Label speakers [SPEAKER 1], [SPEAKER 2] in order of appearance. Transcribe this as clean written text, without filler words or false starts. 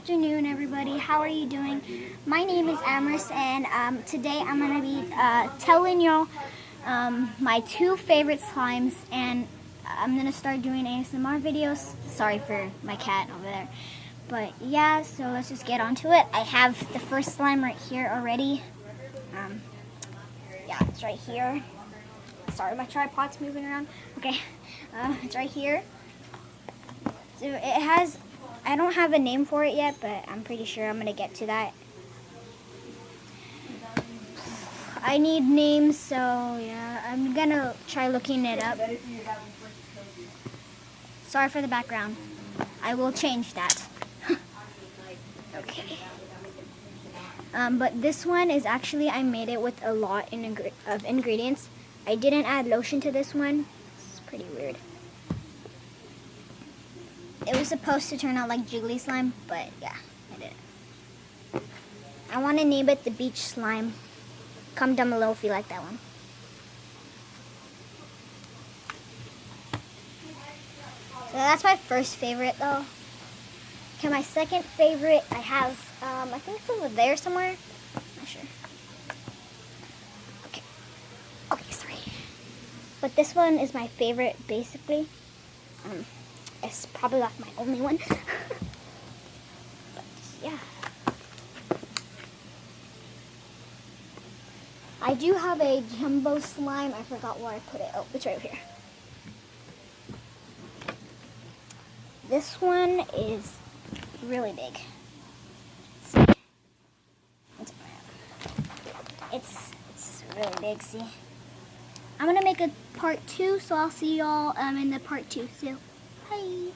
[SPEAKER 1] afternoon, everybody. How are you doing? My name is Amaris, and today I'm going to be telling y'all my two favorite slimes, and I'm going to start doing ASMR videos. Sorry for my cat over there. But yeah, so let's just get on to it. I have the first slime right here already. Yeah, it's right here. Sorry, my tripod's moving around. Okay, it's right here. So it has, I don't have a name for it yet, but I'm pretty sure I'm gonna get to that. I need names, so yeah, I'm gonna try looking it up. Sorry for the background. I will change that. Okay. But this one is actually, I made it with a lot of ingredients. I didn't add lotion to this one. It's pretty weird. It was supposed to turn out like jiggly slime, but yeah, I didn't. I want to name it the beach slime. Comment down below if you like that one. So that's my first favorite though. Okay, my second favorite I have, I think it's over there somewhere. Not sure. Okay, sorry. But this one is my favorite basically. It's probably like my only one. But yeah. I do have a jumbo slime. I forgot where I put it. Oh, it's right here. This one is really big. It's really big, see? I'm gonna make a part 2, so I'll see y'all in the part 2. So, bye.